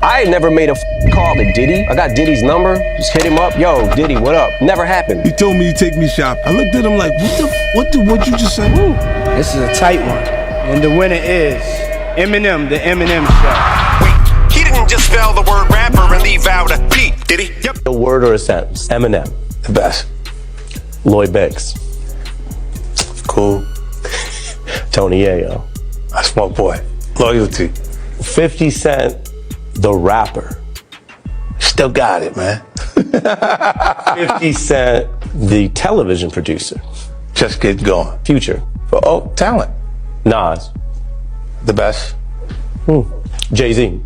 I had never made a call to Diddy. I got Diddy's number, just hit him up. Yo, Diddy, what up? Never happened. He told me to take me shopping. I looked at him like, what you just said? Woo. This is a tight one. And the winner is Eminem, the Eminem Show. Wait, he didn't just spell the word rapper and leave out a P, did he? Yep. A word or a sentence. Eminem, The best. Lloyd Banks, Cool. Tony Yayo, That's my boy. Loyalty. 50 Cent, the rapper. Still got it, man. 50 Cent, the television producer. Just getting going. Future. Oh, talent. Nas. The best. Jay-Z.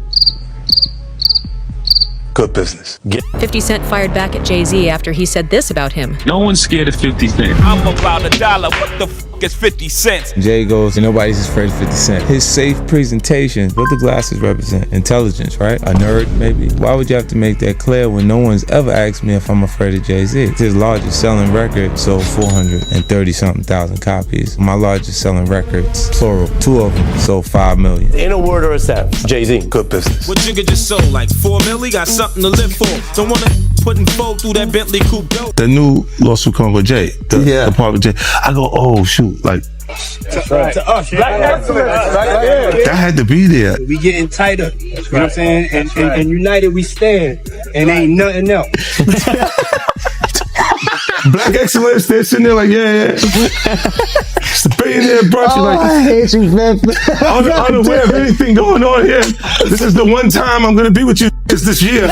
Good business. 50 Cent fired back at Jay-Z after he said this about him. No one's scared of 50 Cent. I'm about $1. What the f is 50 cents? Jay goes, and nobody's afraid of 50 Cent. His safe presentation, what the glasses represent? Intelligence, right? A nerd, maybe? Why would you have to make that clear when no one's ever asked me if I'm afraid of Jay-Z? His largest selling record sold 430-something thousand copies. My largest selling records, plural, 2 of them sold 5 million. In a word or a sentence. Jay-Z. Good business. What Jigga just sold, like 4 mil? He got something to live for. Don't wanna put in fold through that Bentley coupe dope. The new lawsuit coming with Jay. The part with Jay. I go, oh, shoot. Like, To us, black excellence. that had to be there. We getting tighter, you know what I'm saying? And united we stand, and ain't nothing else. Black excellence, they're sitting there like, yeah. It's the billionaire brunch. Oh, Like, I hate you, man. unaware of anything going on here. This is the one time I'm going to be with you this year.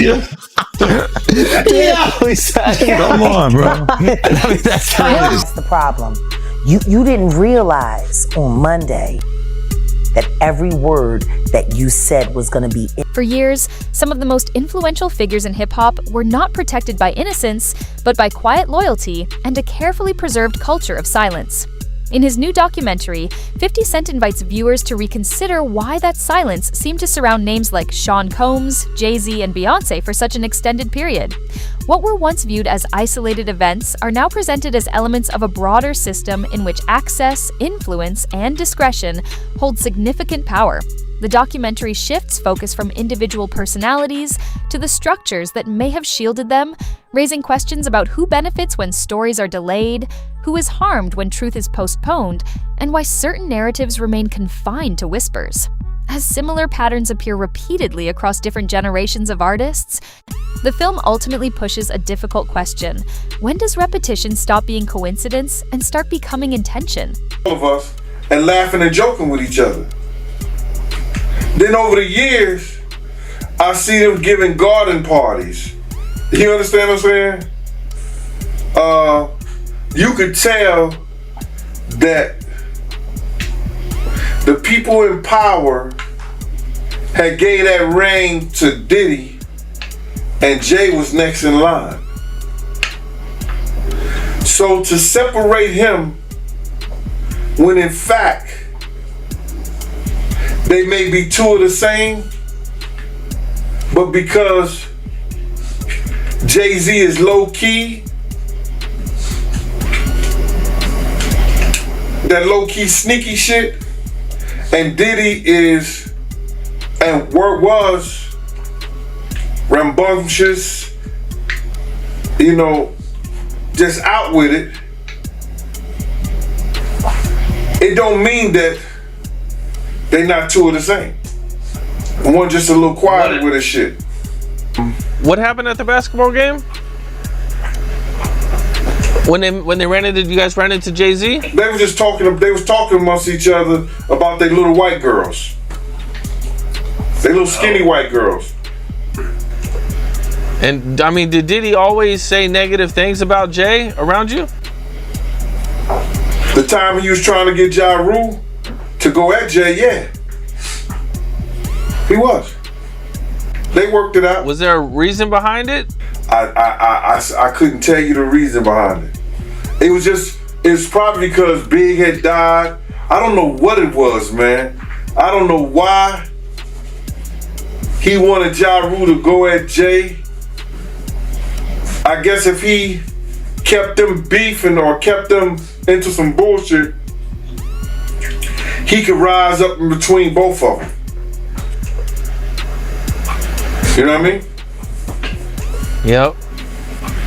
Yeah. Come on, bro. That's the problem. You didn't realize on Monday that every word that you said was going to be it. For years, some of the most influential figures in hip-hop were not protected by innocence, but by quiet loyalty and a carefully preserved culture of silence. In his new documentary, 50 Cent invites viewers to reconsider why that silence seemed to surround names like Sean Combs, Jay-Z, and Beyoncé for such an extended period. What were once viewed as isolated events are now presented as elements of a broader system in which access, influence, and discretion hold significant power. The documentary shifts focus from individual personalities to the structures that may have shielded them, raising questions about who benefits when stories are delayed, who is harmed when truth is postponed, and why certain narratives remain confined to whispers. As similar patterns appear repeatedly across different generations of artists, the film ultimately pushes a difficult question. When does repetition stop being coincidence and start becoming intention? All of us, and laughing and joking with each other. Then over the years, I see them giving garden parties. You understand what I'm saying? You could tell that the people in power had gave that reign to Diddy, and Jay was next in line. So to separate him, when in fact they may be two of the same, but because Jay-Z is low-key, that low-key sneaky shit, and Diddy is, and was rambunctious, you know, just out with it, it don't mean that they not two of the same. One just a little quieter with his shit. What happened at the basketball game? When they ran into, you guys ran into Jay-Z? They were just talking. They was talking amongst each other about their little white girls. They little skinny white girls. And I mean, did Diddy always say negative things about Jay around you? The time he was trying to get Ja Rule to go at Jay, yeah. He was. They worked it out. Was there a reason behind it? I couldn't tell you the reason behind it. It was probably because Big had died. I don't know what it was, man. I don't know why he wanted Ja Rule to go at Jay. I guess if he kept them beefing or kept them into some bullshit, he could rise up in between both of them. You know what I mean? Yep.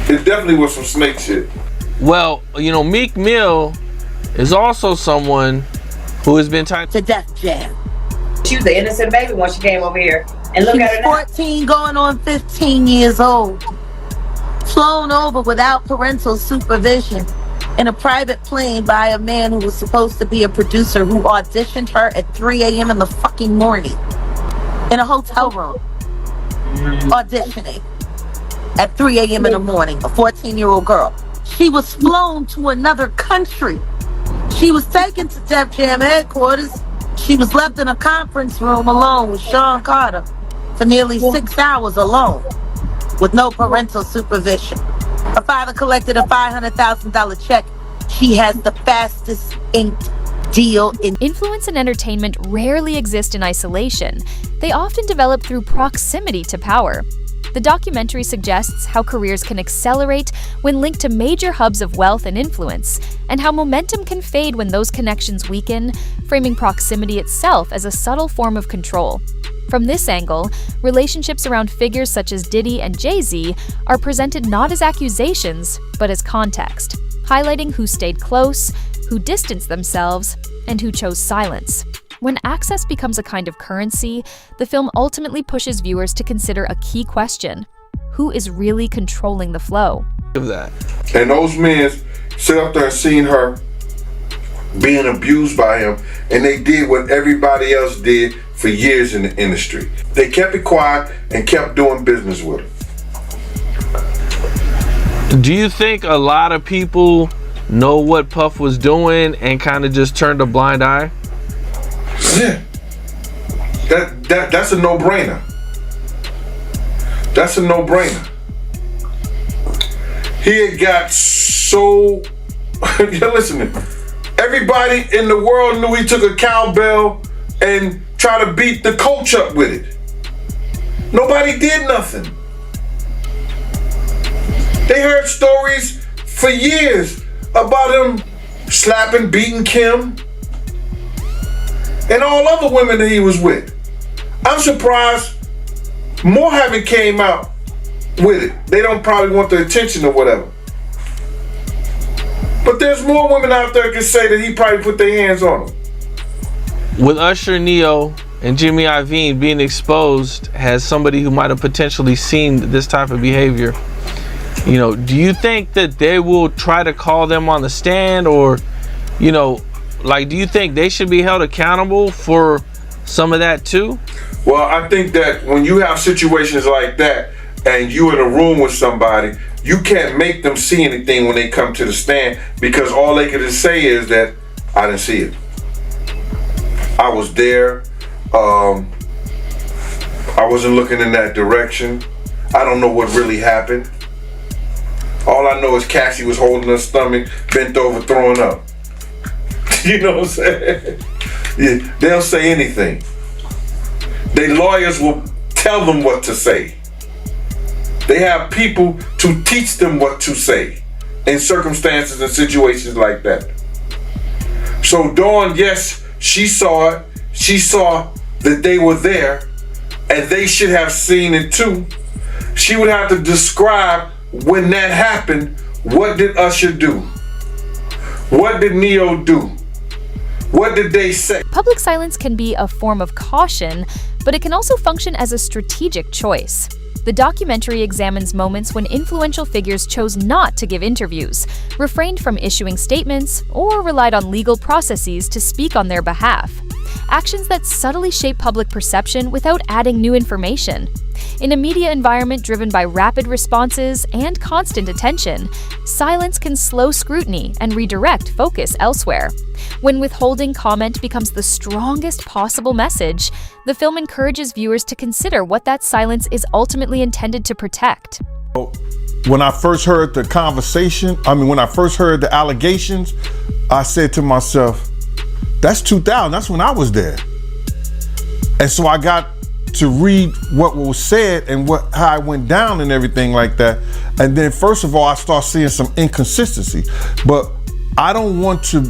It definitely was some snake shit. Well, you know, Meek Mill is also someone who has been tied to Def Jam. She was an innocent baby when she came over here. And look at her now. 14 going on 15 years old. Flown over without parental supervision in a private plane by a man who was supposed to be a producer who auditioned her at 3 a.m. in the fucking morning in a hotel room. Auditioning at 3 a.m. in the morning, a 14-year-old girl. She was flown to another country. She was taken to Def Jam headquarters. She was left in a conference room alone with Sean Carter for nearly 6 hours alone with no parental supervision. Her father collected a $500,000 check. She has the fastest inked deal in. Influence and entertainment rarely exist in isolation. They often develop through proximity to power. The documentary suggests how careers can accelerate when linked to major hubs of wealth and influence, and how momentum can fade when those connections weaken, framing proximity itself as a subtle form of control. From this angle, relationships around figures such as Diddy and Jay-Z are presented not as accusations, but as context, highlighting who stayed close, who distanced themselves, and who chose silence. When access becomes a kind of currency, the film ultimately pushes viewers to consider a key question: who is really controlling the flow? And those men sit up there and seen her being abused by him, and they did what everybody else did for years in the industry. They kept it quiet and kept doing business with her. Do you think a lot of people know what Puff was doing and kind of just turned a blind eye? Yeah. That's a no-brainer. That's a no-brainer. He had got so listen, everybody in the world knew he took a cowbell and tried to beat the coach up with it. Nobody did nothing. They heard stories for years about him slapping, beating Kim and all other women that he was with. I'm surprised more haven't came out with it. They don't probably want the attention or whatever. But there's more women out there can say that he probably put their hands on them. With Usher, Neo, and Jimmy Iovine being exposed as somebody who might have potentially seen this type of behavior, you know, do you think that they will try to call them on the stand, or, you know, like, do you think they should be held accountable for some of that too? Well, I think that when you have situations like that and you in a room with somebody, you can't make them see anything when they come to the stand, because all they can just say is that I didn't see it. I was there. I wasn't looking in that direction. I don't know what really happened. All I know is Cassie was holding her stomach, bent over, throwing up. You know what I'm saying? Yeah, they'll say anything. Their lawyers will tell them what to say. They have people to teach them what to say in circumstances and situations like that. So Dawn, yes, she saw it. She saw that they were there, and they should have seen it too. She would have to describe when that happened. What did Usher do? What did Neo do? What did they say? Public silence can be a form of caution, but it can also function as a strategic choice. The documentary examines moments when influential figures chose not to give interviews, refrained from issuing statements, or relied on legal processes to speak on their behalf. Actions that subtly shape public perception without adding new information. In a media environment driven by rapid responses and constant attention, silence can slow scrutiny and redirect focus elsewhere. When withholding comment becomes the strongest possible message, the film encourages viewers to consider what that silence is ultimately intended to protect. When I first heard the conversation, when I first heard the allegations, I said to myself, that's 2000, that's when I was there. And so I got to read what was said and how it went down and everything like that. And then first of all, I start seeing some inconsistency. But I don't want to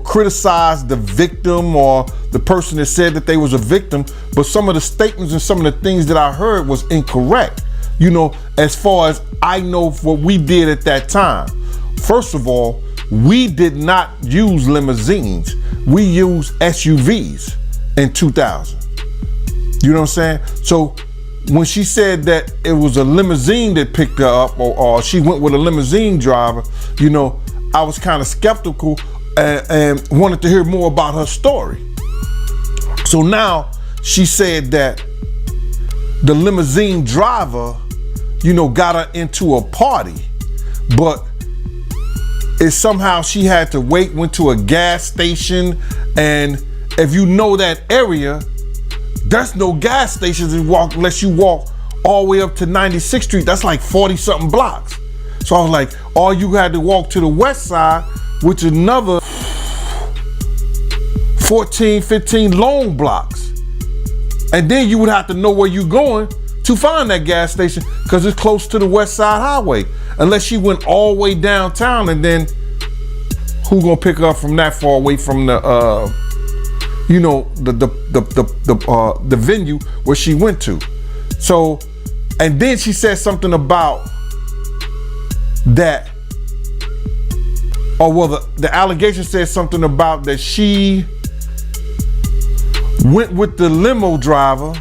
criticize the victim or the person that said that they was a victim, but some of the statements and some of the things that I heard was incorrect. As far as I know what we did at that time. First of all, we did not use limousines. We used SUVs in 2000. You know what I'm saying? So when she said that it was a limousine that picked her up or she went with a limousine driver, I was kind of skeptical and wanted to hear more about her story. So now she said that the limousine driver, got her into a party, but somehow she had to went to a gas station, and if you know that area, there's no gas stations unless you walk all the way up to 96th Street. That's like 40 something blocks. So I was like, all you had to walk to the west side, which is another 14, 15 long blocks. And then you would have to know where you're going to find that gas station because it's close to the West Side Highway. Unless she went all the way downtown, and then who gonna pick her up from that far away from the the venue where she went to. So, and then she said something about that, the allegation said something about that she went with the limo driver.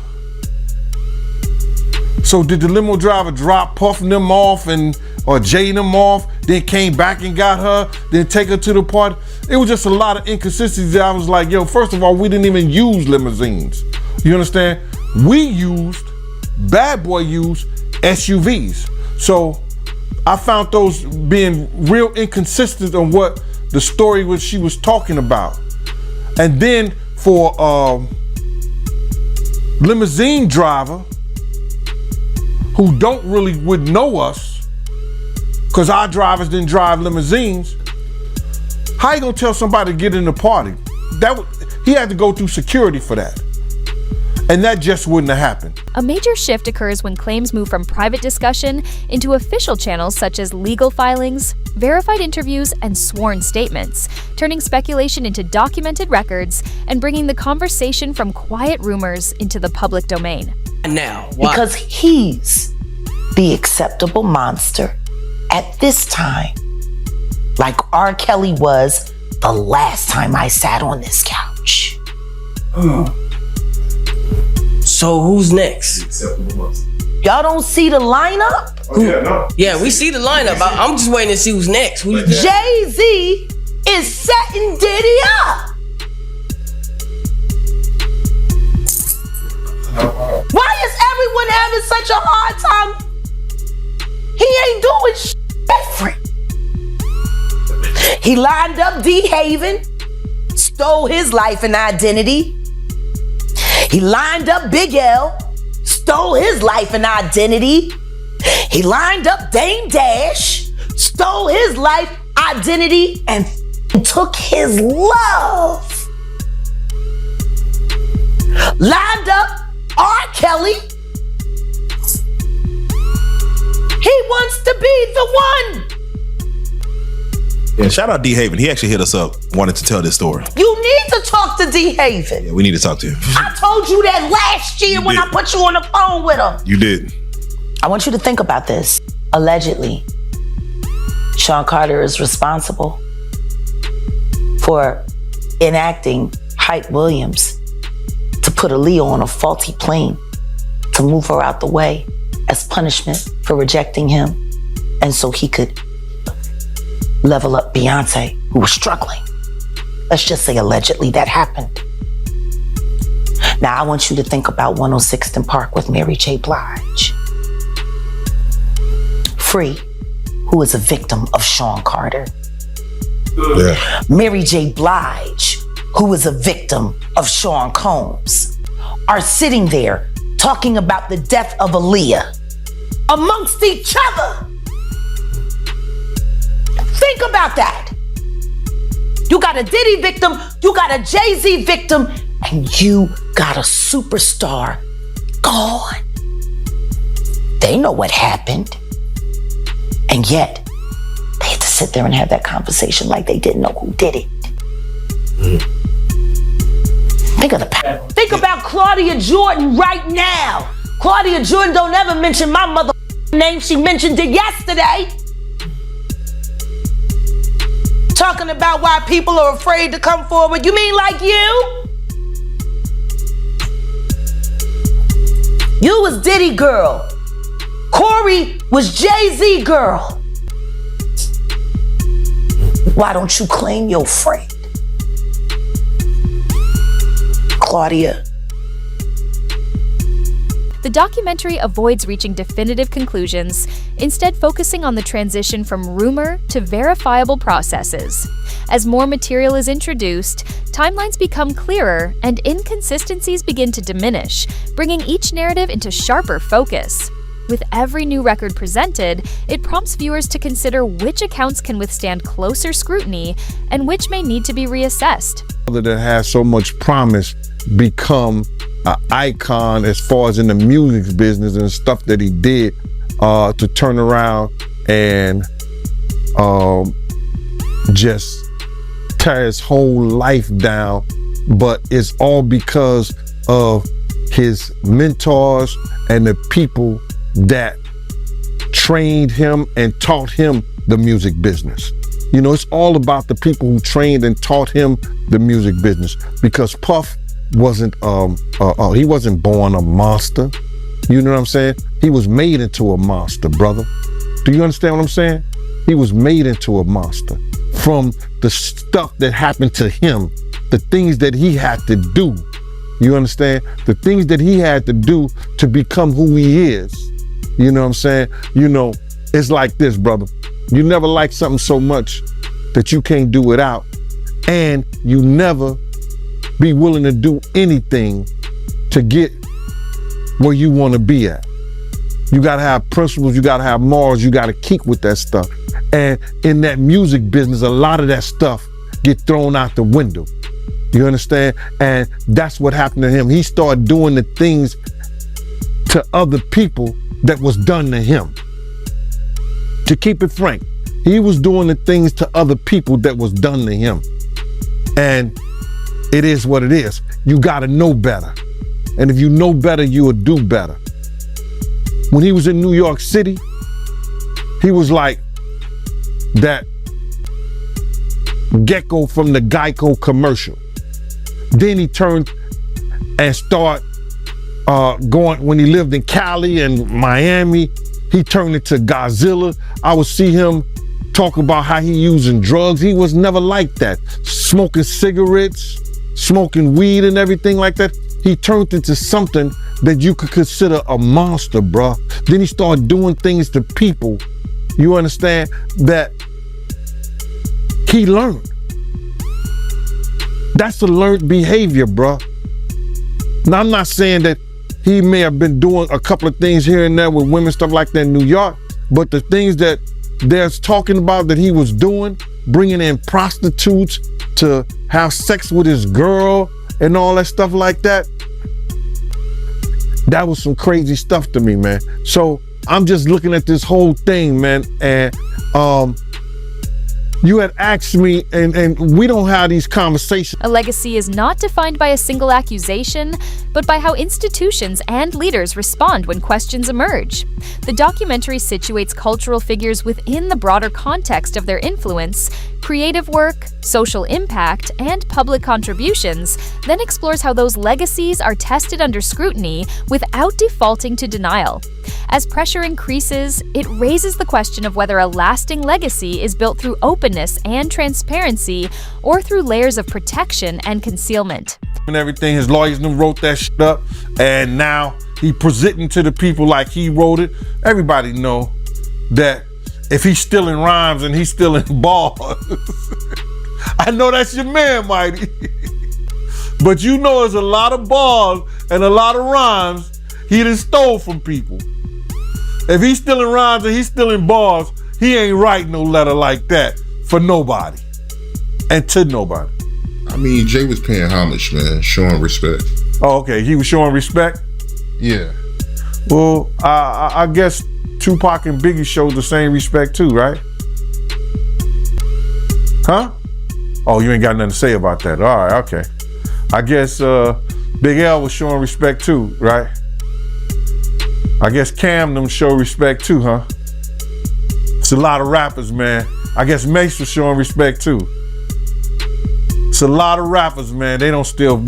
So did the limo driver drop Puff them off or Jay them off, then came back and got her, then take her to the party? It was just a lot of inconsistencies. I was like, first of all, we didn't even use limousines. You understand? Bad Boy used SUVs. So I found those being real inconsistent on what the story she was talking about. And then for limousine driver who would know us, because our drivers didn't drive limousines, how you gonna tell somebody to get in the party? He had to go through security for that. And that just wouldn't have happened. A major shift occurs when claims move from private discussion into official channels such as legal filings, verified interviews, and sworn statements, turning speculation into documented records and bringing the conversation from quiet rumors into the public domain. Now, why? Because he's the acceptable monster at this time, like R. Kelly was the last time I sat on this couch. So who's next? Y'all don't see the lineup? Yeah, we see the lineup. I'm just waiting to see who's next. Jay-Z is setting Diddy up. Why is everyone having such a hard time? He ain't doing different. He lined up D. Haven, stole his life and identity. He lined up Big L, stole his life and identity. He lined up Dame Dash, stole his life, identity, and took his love. Lined up R. Kelly. He wants to be the one. Yeah, shout out D. Haven. He actually hit us up, wanted to tell this story. You need to talk to D. Haven. Yeah, we need to talk to him. I told you that last year when I put you on the phone with him. You did. I want you to think about this. Allegedly, Sean Carter is responsible for enacting Hype Williams to put Aaliyah on a faulty plane to move her out the way as punishment for rejecting him, and so he could level up Beyoncé, who was struggling. Let's just say allegedly that happened. Now I want you to think about 106th and Park with Mary J. Blige. Free, who is a victim of Sean Carter. Yeah. Mary J. Blige, who is a victim of Sean Combs, are sitting there talking about the death of Aaliyah amongst each other. Think about that. You got a Diddy victim, you got a Jay-Z victim, and you got a superstar gone. They know what happened. And yet, they had to sit there and have that conversation like they didn't know who did it. Think about Claudia Jordan right now. Claudia Jordan don't ever mention my mother name. She mentioned it yesterday. Talking about why people are afraid to come forward. You mean like you? You was Diddy girl. Corey was Jay-Z girl. Why don't you claim your friend? Claudia. The documentary avoids reaching definitive conclusions, instead focusing on the transition from rumor to verifiable processes. As more material is introduced, timelines become clearer and inconsistencies begin to diminish, bringing each narrative into sharper focus. With every new record presented, it prompts viewers to consider which accounts can withstand closer scrutiny and which may need to be reassessed. That has so much promise become an icon as far as in the music business and stuff that he did to turn around and just tear his whole life down. But it's all because of his mentors and the people that trained him and taught him the music business. You know, it's all about the people who trained and taught him the music business, because Puff wasn't he wasn't born a monster. You know what I'm saying? He was made into a monster, brother. Do you understand what I'm saying? He was made into a monster from the stuff that happened to him, the things that he had to do. You understand? The things that he had to do to become who he is. You know what I'm saying? You know, it's like this, brother. You never like something so much that you can't do without, and you never be willing to do anything to get where you want to be at. You got to have principles, you got to have morals, you got to keep with that stuff. And in that music business, a lot of that stuff get thrown out the window. You understand? And that's what happened to him. He started doing the things to other people that was done to him. To keep it frank, he was doing the things to other people that was done to him. And it is what it is. You gotta know better. And if you know better, you will do better. When he was in New York City, he was like that gecko from the Geico commercial. Then he turned and started going, when he lived in Cali and Miami, he turned into Godzilla. I would see him talk about how he using drugs. He was never like that. Smoking cigarettes, smoking weed and everything like that. He turned into something that you could consider a monster, bruh. Then he started doing things to people, you understand, that he learned. That's a learned behavior, bruh. Now, I'm not saying that he may have been doing a couple of things here and there with women, stuff like that in New York, but the things that they're talking about that he was doing, bringing in prostitutes to have sex with his girl and all that stuff like that, that was some crazy stuff to me, man. So I'm just looking at this whole thing, man, and you had asked me, and we don't have these conversations. A legacy is not defined by a single accusation, but by how institutions and leaders respond when questions emerge. The documentary situates cultural figures within the broader context of their influence, creative work, social impact, and public contributions, then explores how those legacies are tested under scrutiny without defaulting to denial. As pressure increases, it raises the question of whether a lasting legacy is built through openness and transparency or through layers of protection and concealment. And everything, his lawyers wrote that shit up, and now he presenting to the people like he wrote it. Everybody know that if he's stealing rhymes and he's stealing bars, I know that's your man, Mighty. But you know there's a lot of bars and a lot of rhymes he done stole from people. If he's stealing rhymes and he's stealing bars, he ain't write no letter like that for nobody and to nobody. I mean, Jay was paying homage, man, showing respect. Oh, okay, he was showing respect? Yeah. Well, I guess Tupac and Biggie showed the same respect too, right? Huh? Oh, you ain't got nothing to say about that. All right, okay. I guess Big L was showing respect too, right? I guess Cam them show respect too, huh? It's a lot of rappers, man. I guess Mace was showing respect too. It's a lot of rappers, man. They don't steal.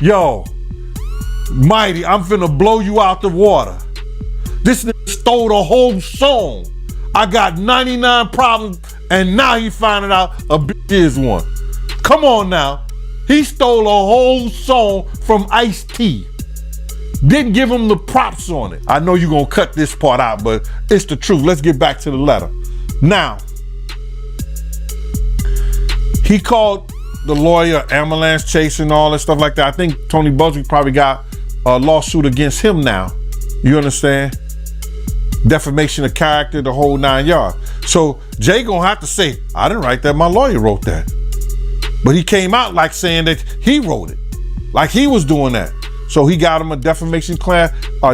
Yo, Mighty, I'm finna blow you out the water. This nigga stole the whole song. I got 99 problems, and now he finding out a bitch is one. Come on now. He stole a whole song from Ice-T. Didn't give him the props on it. I know you're gonna cut this part out, but it's the truth. Let's get back to the letter. Now, he called the lawyer ambulance chase and all that stuff like that. I think Tony Busby probably got a lawsuit against him now. You understand? Defamation of character, the whole 9 yards. So Jay gonna have to say, I didn't write that, my lawyer wrote that. But he came out like saying that he wrote it, like he was doing that. So he got him a defamation claim,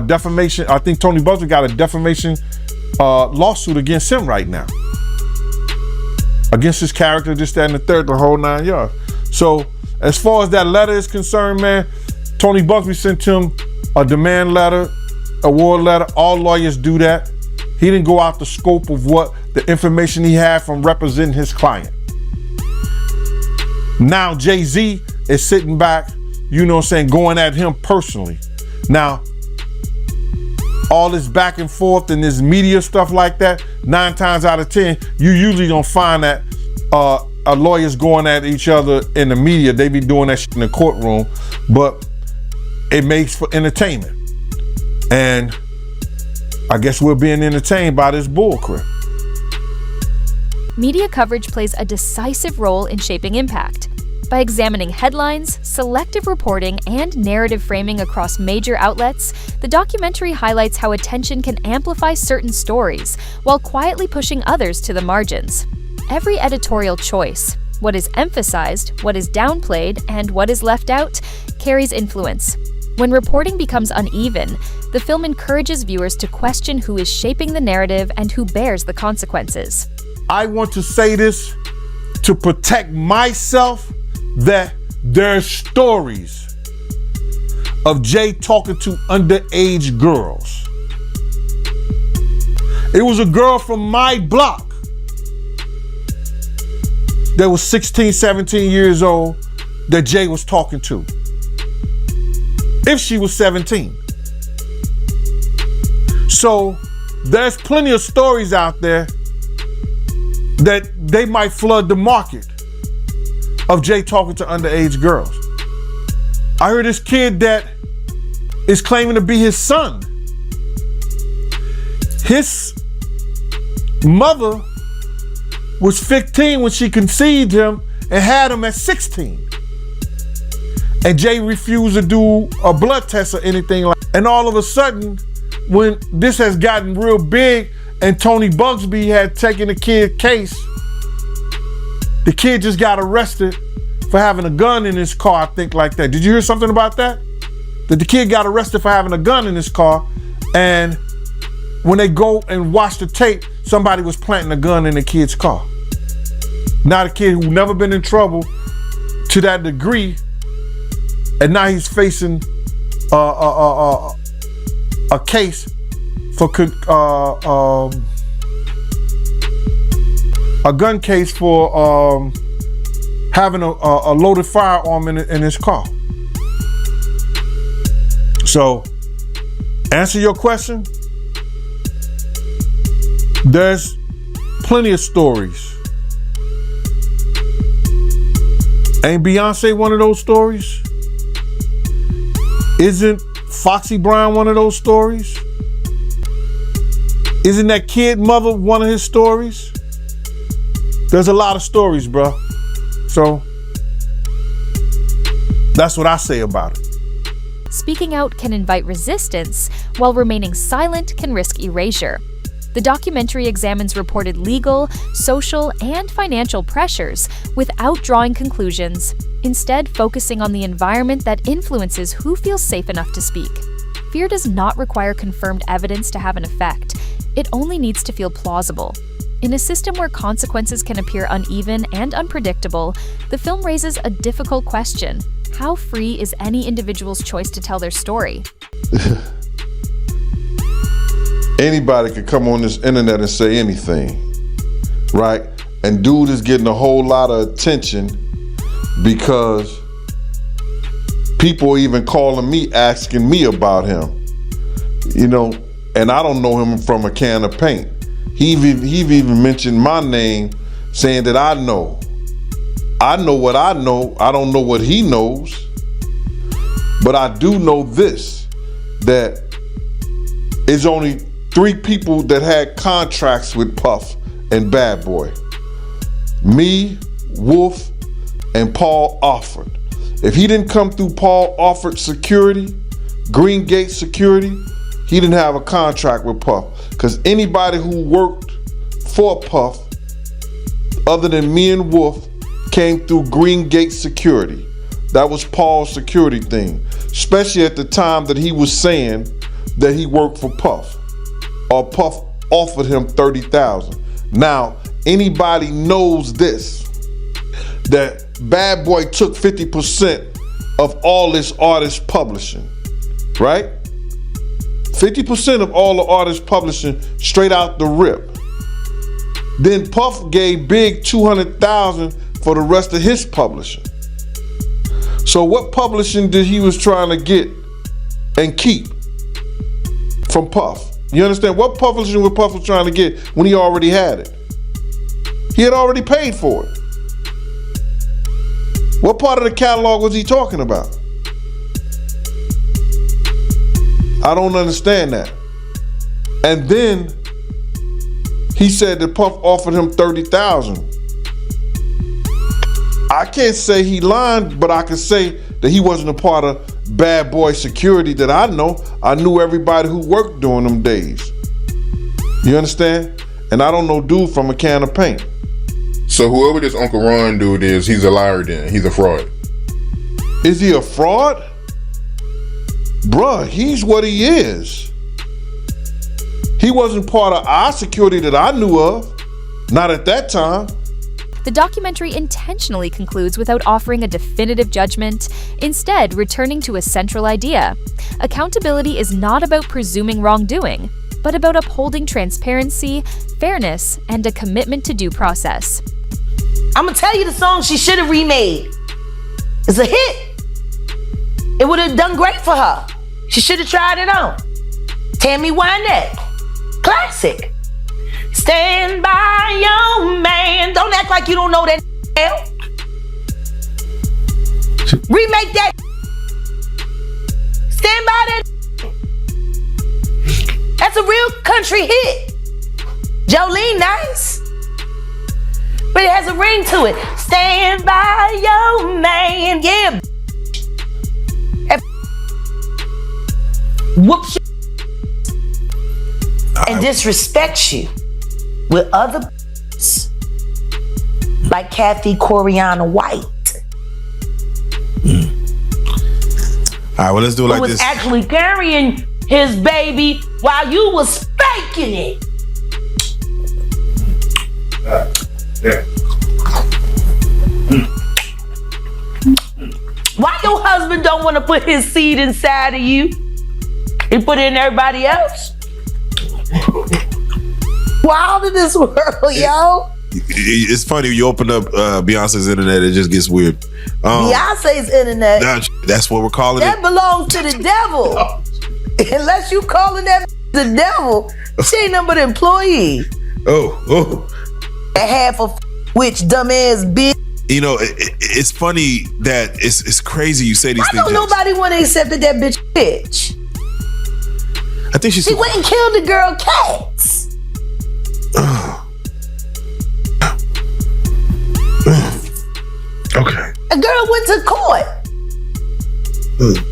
defamation. I think Tony Busby got a defamation lawsuit against him right now. Against his character, this, that, and the third, the whole 9 yards. So as far as that letter is concerned, man, Tony Busby sent him a demand letter, award letter. All lawyers do that. He didn't go out the scope of what the information he had from representing his client. Now Jay-Z is sitting back, you know what I'm saying, going at him personally. Now, all this back and forth and this media stuff like that, 9 times out of 10, you usually don't find that lawyers going at each other in the media. They be doing that shit in the courtroom, but it makes for entertainment. And I guess we're being entertained by this bullcrap. Media coverage plays a decisive role in shaping impact. By examining headlines, selective reporting, and narrative framing across major outlets, the documentary highlights how attention can amplify certain stories while quietly pushing others to the margins. Every editorial choice, what is emphasized, what is downplayed, and what is left out, carries influence. When reporting becomes uneven, the film encourages viewers to question who is shaping the narrative and who bears the consequences. I want to say this to protect myself, that there's stories of Jay talking to underage girls. It was a girl from my block that was 16, 17 years old that Jay was talking to. If she was 17. So there's plenty of stories out there that they might flood the market of Jay talking to underage girls. I heard this kid that is claiming to be his son. His mother was 15 when she conceived him and had him at 16. And Jay refused to do a blood test or anything like that. And all of a sudden, when this has gotten real big and Tony Busby had taken the kid case, the kid just got arrested for having a gun in his car, I think, like that. Did you hear something about that? That the kid got arrested for having a gun in his car, and when they go and watch the tape, somebody was planting a gun in the kid's car. Now the kid who never been in trouble to that degree, and now he's facing a case for a gun case for having a loaded firearm in his car. So, answer your question. There's plenty of stories. Ain't Beyoncé one of those stories? Isn't Foxy Brown one of those stories? Isn't that kid mother one of his stories? There's a lot of stories, bro. So that's what I say about it. Speaking out can invite resistance, while remaining silent can risk erasure. The documentary examines reported legal, social, and financial pressures without drawing conclusions, instead focusing on the environment that influences who feels safe enough to speak. Fear does not require confirmed evidence to have an effect. It only needs to feel plausible. In a system where consequences can appear uneven and unpredictable, the film raises a difficult question. How free is any individual's choice to tell their story? Anybody could come on this internet and say anything, right? And dude is getting a whole lot of attention because people are even calling me, asking me about him, you know, and I don't know him from a can of paint. He even mentioned my name, saying that I know what I know. I don't know what he knows, but I do know this, that it's only 3 people that had contracts with Puff and Bad Boy. Me, Wolf, and Paul Offord. If he didn't come through Paul Offord Security, Green Gate Security, he didn't have a contract with Puff. Because anybody who worked for Puff, other than me and Wolf, came through Green Gate Security. That was Paul's security thing. Especially at the time that he was saying that he worked for Puff. Or Puff offered him $30,000. Now, anybody knows this, that Bad Boy took 50% of all this artist publishing, right? 50% of all the artist publishing straight out the rip. Then Puff gave Big $200,000 for the rest of his publishing. So what publishing did he was trying to get and keep from Puff? You understand? What publishing was Puff was trying to get when he already had it? He had already paid for it. What part of the catalog was he talking about? I don't understand that. And then he said that Puff offered him $30,000. I can't say he lied, but I can say that he wasn't a part of Bad Boy Security that I know. I knew everybody who worked during them days. You understand? And I don't know dude from a can of paint. So whoever this Uncle Ron dude is, he's a liar then. He's a fraud. Is he a fraud? Bruh, he's what he is. He wasn't part of our security that I knew of. Not at that time. The documentary intentionally concludes without offering a definitive judgment, instead returning to a central idea. Accountability is not about presuming wrongdoing, but about upholding transparency, fairness, and a commitment to due process. I'm gonna tell you the song she should have remade. It's a hit. It would have done great for her. She should have tried it on. Tammy Wynette. Classic. Stand by your man. Don't act like you don't know that. Remake that. Stand by that. That's a real country hit. Jolene, nice. But it has a ring to it. Stand by your man. Yeah. Whoops and disrespect you with other like Kathy Coriana White. All right, well, let's do it like who was this. actually carrying his baby while you was spanking it. Why your husband don't want to put his seed inside of you? He put it in everybody else? Wild in this world, yo. It's funny, you open up Beyonce's internet, it just gets weird. Beyonce's internet. That's what we're calling that it. belongs to the devil. Unless you calling that the devil, she ain't nothing but an employee. Oh. And half of which dumbass bitch. You know, it's funny that it's crazy you say these things. Why don't nobody want to accept that bitch? I think she went and killed the girl Cats. Okay. A girl went to court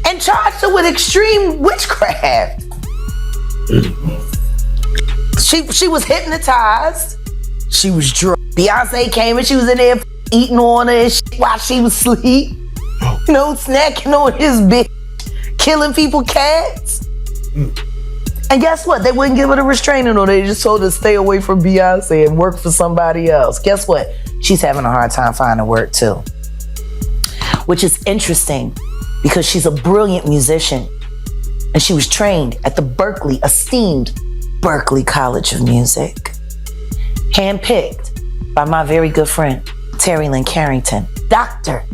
and charged her with extreme witchcraft. She was hypnotized. She was drunk. Beyonce came and she was in there eating on her and shit while she was asleep. You know, snacking on his bitch, killing people cats. And guess what? They wouldn't give her a restraining order. They just told her to stay away from Beyonce and work for somebody else. Guess what? She's having a hard time finding work too. Which is interesting because she's a brilliant musician. And she was trained at the esteemed Berklee College of Music. Handpicked by my very good friend, Terry Lynn Carrington, Dr.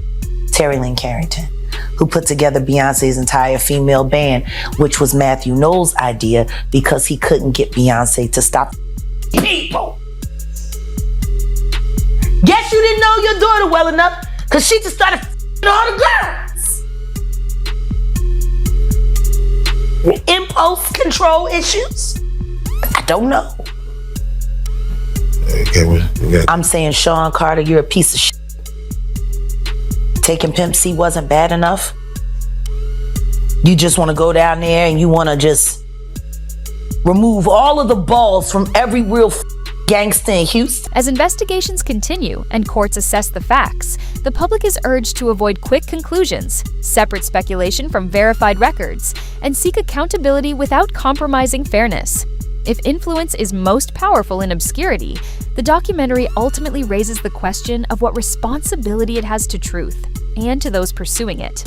Terry Lynn Carrington, who put together Beyonce's entire female band, which was Matthew Knowles' idea because he couldn't get Beyonce to stop people. Guess you didn't know your daughter well enough because she just started all the girls. Impulse control issues? I don't know. I'm saying, Sean Carter, you're a piece of shit. Taking Pimp C wasn't bad enough. You just want to go down there and you want to just remove all of the balls from every real gangster in Houston. As investigations continue and courts assess the facts, the public is urged to avoid quick conclusions, separate speculation from verified records, and seek accountability without compromising fairness. If influence is most powerful in obscurity, the documentary ultimately raises the question of what responsibility it has to truth and to those pursuing it.